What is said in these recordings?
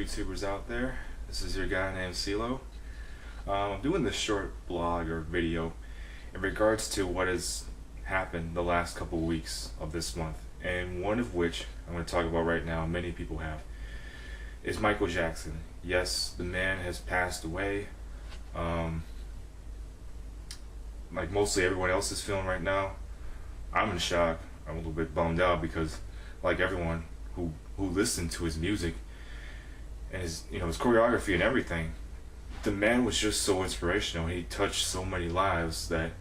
YouTubers out there. This is your guy named CeeLo. I'm doing this short blog or video in regards to what has happened the last couple of weeks of this month, and one of which I'm going to talk about right now, many people have, is Michael Jackson. Yes, the man has passed away. Like mostly everyone else is feeling right now, I'm in shock. I'm a little bit bummed out because, like everyone who listened to his music and his choreography and everything, the man was just so inspirational. He touched so many lives that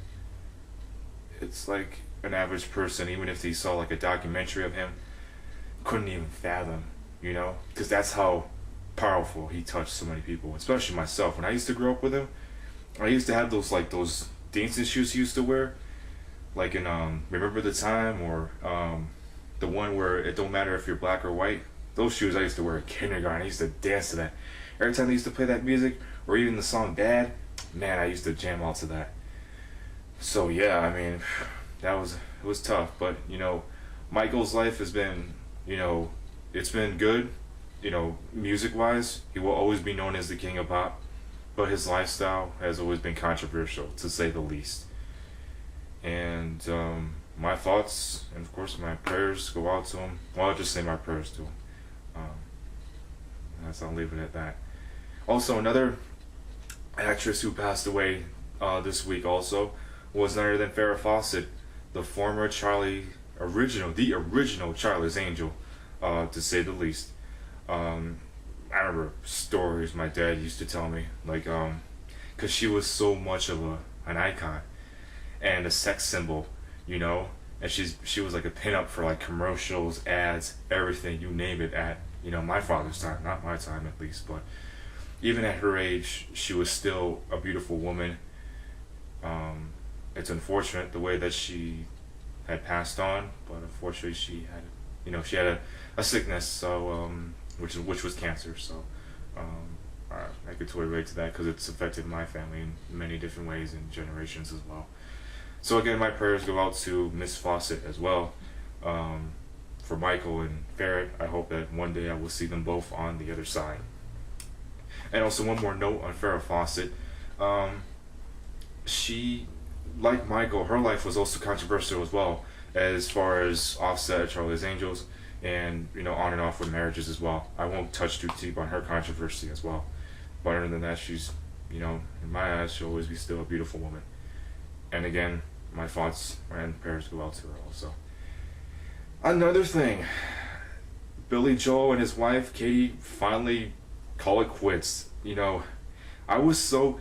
it's like an average person, even if they saw like a documentary of him, couldn't even fathom, because that's how powerful he touched so many people, especially myself. When I used to grow up with him, I used to have those dancing shoes he used to wear, like in Remember the Time, or the one where it don't matter if you're black or white. Those shoes I used to wear in kindergarten. I used to dance to that. Every time they used to play that music, or even the song Bad, man, I used to jam out to that. So yeah, I mean, it was tough, but Michael's life has been, it's been good, music wise. He will always be known as the king of pop, but his lifestyle has always been controversial, to say the least. And my thoughts, and of course my prayers, go out to him. Well, I'll just say my prayers to him. I'll leave it at that. Also, another actress who passed away this week also was none other than Ferrah Fawcett, the former the original Charlie's Angel, to say the least. I remember stories my dad used to tell me, like, because she was so much of an icon and a sex symbol, and she was like a pinup for like commercials, ads, everything, you name it, at my father's time, not my time at least, but even at her age, she was still a beautiful woman. It's unfortunate the way that she had passed on, but unfortunately she had a sickness, so which was cancer. So I could totally relate to that because it's affected my family in many different ways and generations as well. So again, my prayers go out to Miss Fawcett as well. For Michael and Ferrah, I hope that one day I will see them both on the other side. And also one more note on Ferrah Fawcett. She, like Michael, her life was also controversial as well, as far as Offset, Charlie's Angels, and on and off with marriages as well. I won't touch too deep on her controversy as well, but other than that, she's, in my eyes, she'll always be still a beautiful woman. And again, my thoughts and prayers go out to her also. Another thing, Billy Joel and his wife Katie finally call it quits. I was so,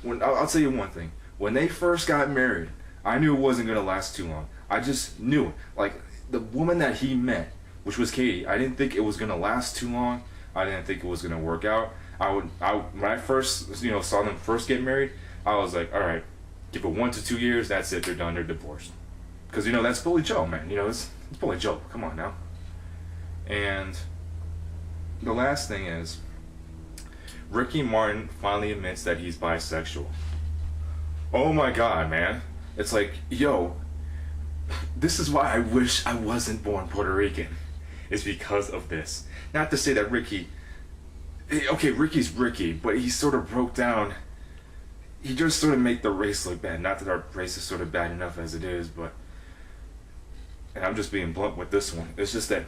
when I'll tell you one thing. When they first got married, I knew it wasn't gonna last too long. I just knew it. Like, the woman that he met, which was Katie, I didn't think it was gonna last too long. I didn't think it was gonna work out. When I first, saw them first get married, I was like, all right, give it 1 to 2 years. That's it. They're done. They're divorced. Because that's Billy Joel, man. It's Billy Joel. Come on now. And the last thing is, Ricky Martin finally admits that he's bisexual. Oh my God, man. It's like, yo, this is why I wish I wasn't born Puerto Rican. It's because of this. Not to say that Ricky's Ricky, but he sort of broke down. He just sort of made the race look bad. Not that our race is sort of bad enough as it is, but, and I'm just being blunt with this one. It's just that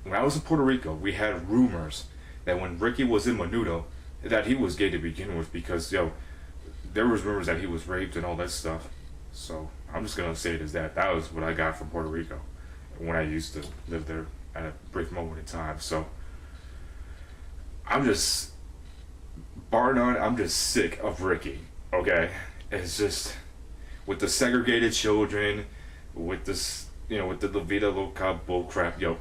when I was in Puerto Rico, we had rumors that when Ricky was in Menudo, that he was gay to begin with, because there was rumors that he was raped and all that stuff. So I'm just gonna say it as that. That was what I got from Puerto Rico when I used to live there at a brief moment in time. So I'm just, bar none, I'm just sick of Ricky. Okay, it's just with the segregated children, with this, with the La Vida Loca bullcrap. Yo,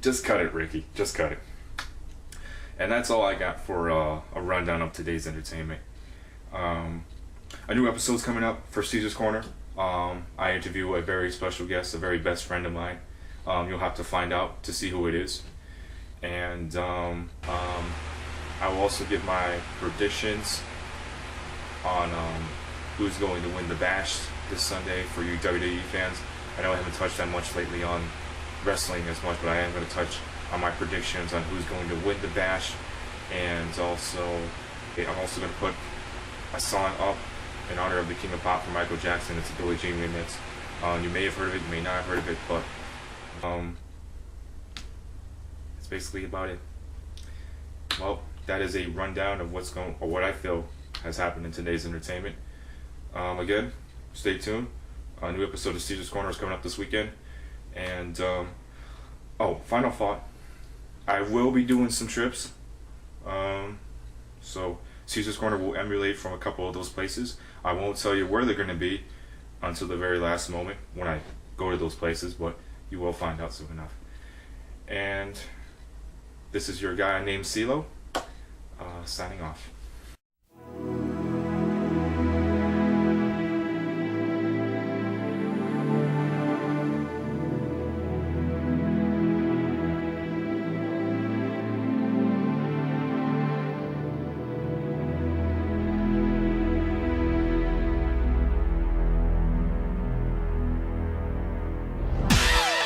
just cut it, Ricky. Just cut it. And that's all I got for a rundown of today's entertainment. A new episode's coming up for Caesar's Corner. I interview a very special guest, a very best friend of mine. You'll have to find out to see who it is. And I will also give my predictions on who's going to win the Bash this Sunday for you WWE fans. I know I haven't touched that much lately on wrestling as much, but I am going to touch on my predictions on who's going to win the bash, and also I'm also going to put a song up in honor of the King of Pop from Michael Jackson. It's a Billie Jean remix. You may have heard of it, you may not have heard of it, but that's basically about it. Well, that is a rundown of what I feel has happened in today's entertainment. Again, stay tuned. A new episode of Caesar's Corner is coming up this weekend. And, final thought. I will be doing some trips. So Caesar's Corner will emulate from a couple of those places. I won't tell you where they're going to be until the very last moment when I go to those places, but you will find out soon enough. And this is your guy named CeeLo, signing off.